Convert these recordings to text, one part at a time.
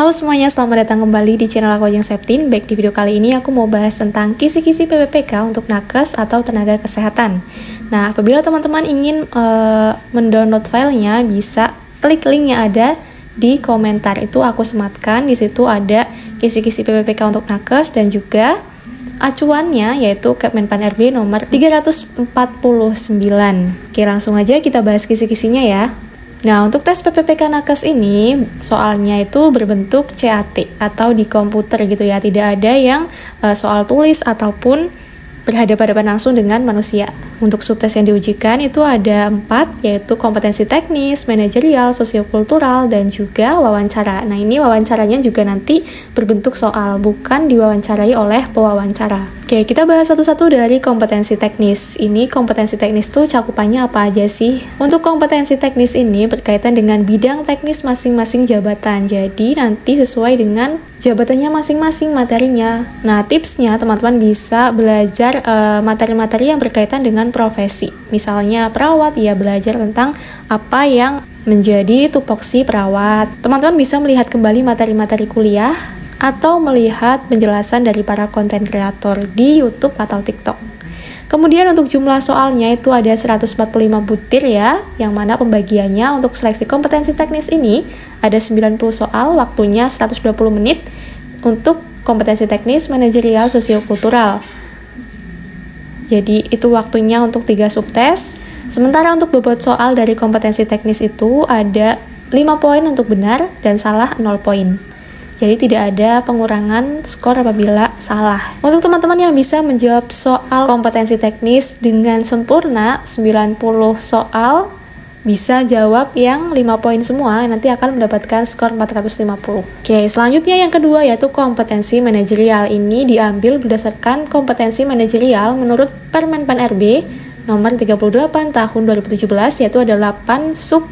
Halo semuanya, selamat datang kembali di channel aku Ajeng Septin. Baik, di video kali ini aku mau bahas tentang kisi-kisi PPPK untuk nakes atau tenaga kesehatan. Nah, apabila teman-teman ingin mendownload filenya, bisa klik link yang ada di komentar. Itu aku sematkan, di situ ada kisi-kisi PPPK untuk nakes dan juga acuannya, yaitu Kemenpan RB nomor 349. Oke, langsung aja kita bahas kisi-kisinya ya. Nah, untuk tes PPPK nakes ini, soalnya itu berbentuk CAT atau di komputer gitu ya. Tidak ada yang soal tulis ataupun berhadapan-hadapan langsung dengan manusia. Untuk subtes yang diujikan itu ada 4, yaitu kompetensi teknis, manajerial, sosiokultural, dan juga wawancara. Nah, ini wawancaranya juga nanti berbentuk soal, bukan diwawancarai oleh pewawancara. Oke, kita bahas satu-satu dari kompetensi teknis. Ini kompetensi teknis tuh cakupannya apa aja sih? Untuk kompetensi teknis ini berkaitan dengan bidang teknis masing-masing jabatan. Jadi nanti sesuai dengan jabatannya masing-masing materinya. Nah, tipsnya teman-teman bisa belajar materi-materi yang berkaitan dengan profesi. Misalnya perawat, ya belajar tentang apa yang menjadi tupoksi perawat. Teman-teman bisa melihat kembali materi-materi kuliah atau melihat penjelasan dari para konten kreator di YouTube atau TikTok. Kemudian untuk jumlah soalnya itu ada 145 butir ya, yang mana pembagiannya untuk seleksi kompetensi teknis ini ada 90 soal, waktunya 120 menit untuk kompetensi teknis, manajerial, sosiokultural. Jadi itu waktunya untuk 3 subtes. Sementara untuk bobot soal dari kompetensi teknis itu ada 5 poin untuk benar dan salah 0 poin. Jadi tidak ada pengurangan skor apabila salah. Untuk teman-teman yang bisa menjawab soal kompetensi teknis dengan sempurna, 90 soal, bisa jawab yang 5 poin semua, nanti akan mendapatkan skor 450. Oke, selanjutnya yang kedua yaitu kompetensi manajerial. Ini diambil berdasarkan kompetensi manajerial menurut Permenpan RB nomor 38 tahun 2017, yaitu ada 8 sub: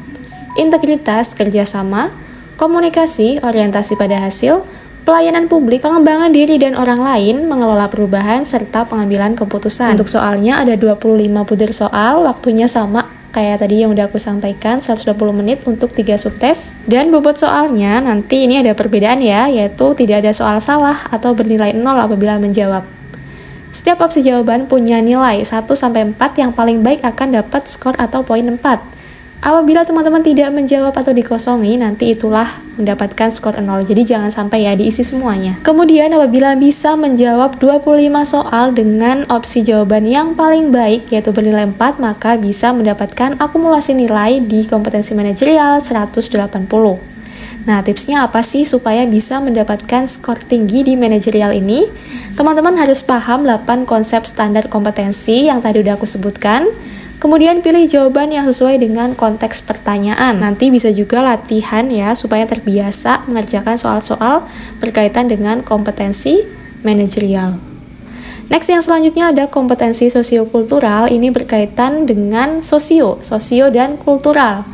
integritas, kerjasama, komunikasi, orientasi pada hasil, pelayanan publik, pengembangan diri dan orang lain, mengelola perubahan, serta pengambilan keputusan. Untuk soalnya ada 25 butir soal, waktunya sama kayak tadi yang udah aku sampaikan, 120 menit untuk 3 subtes. Dan bobot soalnya nanti ini ada perbedaan ya, yaitu tidak ada soal salah atau bernilai 0 apabila menjawab. Setiap opsi jawaban punya nilai 1-4, yang paling baik akan dapat skor atau poin 4. Apabila teman-teman tidak menjawab atau dikosongi, nanti itulah mendapatkan skor 0. Jadi jangan sampai ya diisi semuanya. Kemudian apabila bisa menjawab 25 soal dengan opsi jawaban yang paling baik, yaitu bernilai 4, maka bisa mendapatkan akumulasi nilai di kompetensi manajerial 180. Nah, tipsnya apa sih supaya bisa mendapatkan skor tinggi di manajerial ini? Teman-teman harus paham 8 konsep standar kompetensi yang tadi udah aku sebutkan. Kemudian pilih jawaban yang sesuai dengan konteks pertanyaan. Nanti bisa juga latihan ya, supaya terbiasa mengerjakan soal-soal berkaitan dengan kompetensi manajerial. Next, yang selanjutnya ada kompetensi sosiokultural. Ini berkaitan dengan sosio dan kultural,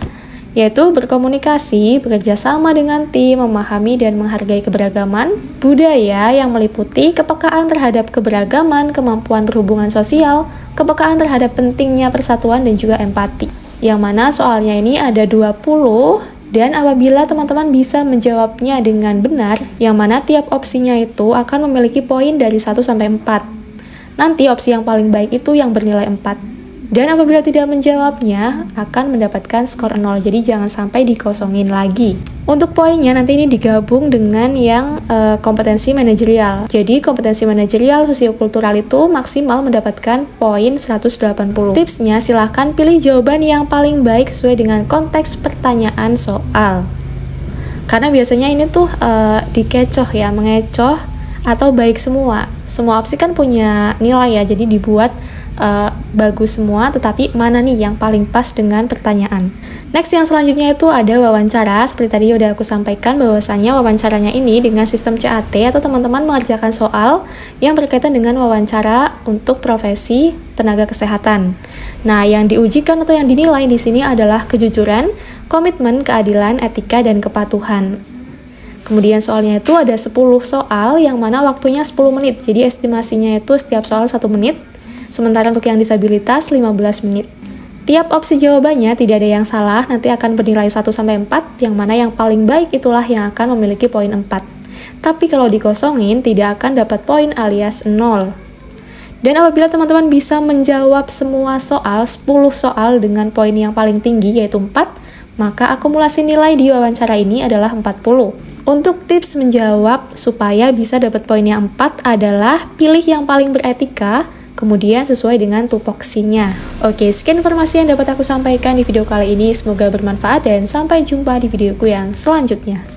yaitu berkomunikasi, bekerja sama dengan tim, memahami dan menghargai keberagaman, budaya yang meliputi kepekaan terhadap keberagaman, kemampuan berhubungan sosial, kepekaan terhadap pentingnya persatuan dan juga empati. Yang mana soalnya ini ada 20, dan apabila teman-teman bisa menjawabnya dengan benar, yang mana tiap opsinya itu akan memiliki poin dari 1-4. Nanti opsi yang paling baik itu yang bernilai 4. Dan apabila tidak menjawabnya, akan mendapatkan skor 0. Jadi jangan sampai dikosongin lagi. Untuk poinnya nanti ini digabung dengan yang kompetensi manajerial. Jadi kompetensi manajerial sosiokultural itu maksimal mendapatkan poin 180. Tipsnya, silahkan pilih jawaban yang paling baik sesuai dengan konteks pertanyaan soal. Karena biasanya ini tuh dikecoh ya, mengecoh atau baik semua. Semua opsi kan punya nilai ya, jadi dibuat bagus semua, tetapi mana nih yang paling pas dengan pertanyaan. Next, yang selanjutnya itu ada wawancara. Seperti tadi udah aku sampaikan bahwasanya wawancaranya ini dengan sistem CAT, atau teman-teman mengerjakan soal yang berkaitan dengan wawancara untuk profesi tenaga kesehatan. Nah, yang diujikan atau yang dinilai di sini adalah kejujuran, komitmen, keadilan, etika, dan kepatuhan. Kemudian soalnya itu ada 10 soal yang mana waktunya 10 menit. Jadi estimasinya itu setiap soal 1 menit. Sementara untuk yang disabilitas 15 menit. Tiap opsi jawabannya tidak ada yang salah, nanti akan bernilai 1-4, yang mana yang paling baik itulah yang akan memiliki poin 4. Tapi kalau dikosongin, tidak akan dapat poin alias 0. Dan apabila teman-teman bisa menjawab semua soal, 10 soal dengan poin yang paling tinggi yaitu 4, maka akumulasi nilai di wawancara ini adalah 40. Untuk tips menjawab supaya bisa dapat poin yang 4 adalah pilih yang paling beretika, kemudian sesuai dengan tupoksinya. Oke, sekian informasi yang dapat aku sampaikan di video kali ini. Semoga bermanfaat dan sampai jumpa di videoku yang selanjutnya.